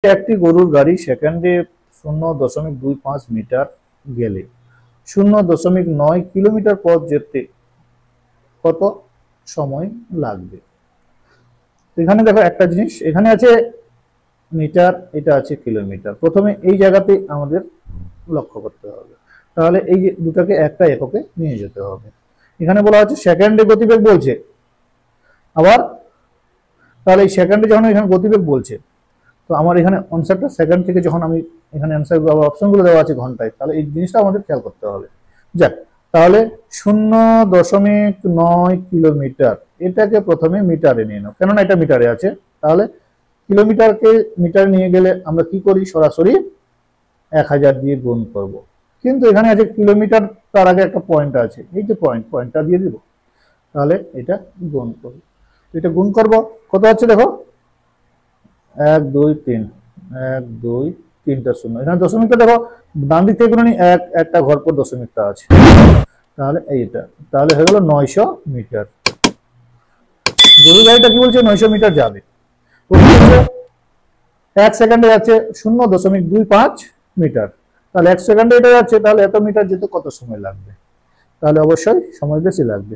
একটি গরুর গাড়ি সেকেন্ডে 0.25 মিটার গেলে 0.9 কিলোমিটার পথ যেতে কত সময় লাগবে? এখানে দেখো একটা জিনিস, এখানে আছে মিটার, এটা আছে কিলোমিটার। প্রথমে এই জায়গাতে আমাদের লক্ষ্য করতে হবে, তাহলে এই যে দুটাকে একটা এককে নিয়ে যেতে হবে। এখানে বলা হচ্ছে সেকেন্ডে গতিবেগ বলছে, আবার তাহলে এই সেকেন্ডে যখন এখানে গতিবেগ বলছে, তো আমার এখানে অ্যান্সারটা সেকেন্ড থেকে যখন আমি এখানে অ্যান্সার অপশনগুলো দেওয়া আছে ঘন্টায়, তাহলে এই জিনিসটা আমাদের খেয়াল করতে হবে। যাক, তাহলে 0.9 কিলোমিটার এটাকে প্রথমে মিটারে নিয়ে নাও, কেননা এটা মিটারে আছে। তাহলে কিলোমিটারকে মিটারে নিয়ে গেলে আমরা কি করি, সরাসরি 1000 দিয়ে গুণ করব। কিন্তু এখানে আছে কিলোমিটার, তার আগে একটা পয়েন্ট আছে, এই যে পয়েন্টটা দিয়ে দিব, তাহলে এটা গুণ করব। এটা গুণ করব, কত হচ্ছে দেখো, 1 2 3, 1 2 3টা শূন্য। এখানে দশমিকটা দেখো ডান দিক থেকে গুণনি, একটা ঘর পর দশমিকটা আছে, তাহলে এইটা, তাহলে হয়ে গেল 900 মিটার। গরুর গাড়িটা কি বলছে, 900 মিটার যাবে। 1 সেকেন্ডে যাচ্ছে 0.25 মিটার, তাহলে 1 সেকেন্ডে এটা যাচ্ছে, তাহলে এত মিটার যেতে কত সময় লাগবে? তাহলে অবশ্যই সময় বেশি লাগবে।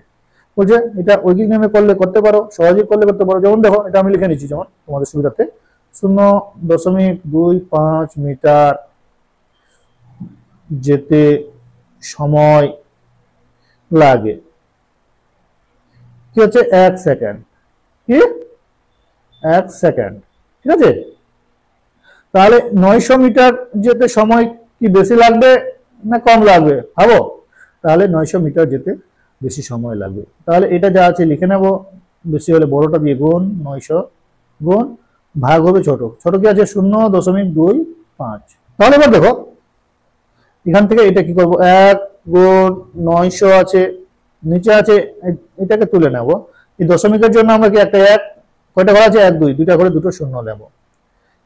বলছে এটা ঐকিক নিয়মে করলে করতে পারো, সহজে করলে করতে পারো। যেমন দেখো, এটা আমি লিখে নিচ্ছি যেমন তোমাদের সুবিধাতে, 0.25 মিটার যেতে সময় লাগে কি হচ্ছে 1 সেকেন্ড, কি 1 সেকেন্ড, ঠিক আছে। তাহলে 900 মিটার যেতে সময় কি বেশি লাগবে না কম লাগবে ভাবো? তাহলে 900 মিটার যেতে বেশি সময় লাগবে। তাহলে এটা যা আছে লিখে নেব, বেশি হলে বড়টা দিয়ে গুণ, 900 গুণ ভাগ হবে ছোট, ছোট কি আছে 0.25। তাহলে এবার দেখো এখান থেকে এটা কি করব, 1 গুণ 900 আছে, নিচে আছে, এটাকে তুলে নেব। এই দশমিকের জন্য আমরা কি একটা 1 কয়টা ঘর আছে, 1 2, দুইটা ঘরে দুটো শূন্য নেব।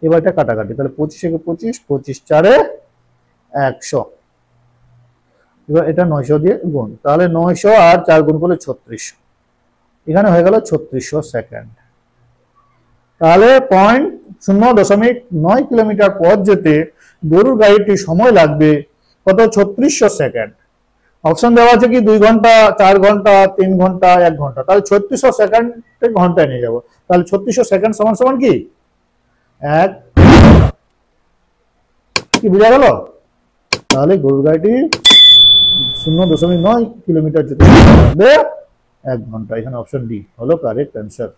এবার এটা কাটাকাটি, তাহলে 25 একে 25, 25 4 100। এবার এটা 900 দিয়ে গুণ, তাহলে 900 আর 4 গুণ করলে 3600, এখানে হয়ে গেল 3600 সেকেন্ড। তাহলে 0.9 কিলোমিটার পথ যেতে গরুর গাড়িটি সময় লাগবে কত, 3600 সেকেন্ড। অপশন দেওয়া আছে কি 2 ঘন্টা, 4 ঘন্টা, 3 ঘন্টা, 1 ঘন্টা, তাহলে 3600 সেকেন্ড ঘন্টায় নিয়ে যাবো। তাহলে 3600 সেকেন্ড সমান সমান কি 1 ঘন্টা। কি বোঝা গেল? তাহলে গরুর গাড়িটি 0.9 কিলোমিটার যেতে লাগবে 1 ঘন্টা। এখানে অপশন ডি হলো কারেক্ট অ্যান্সার।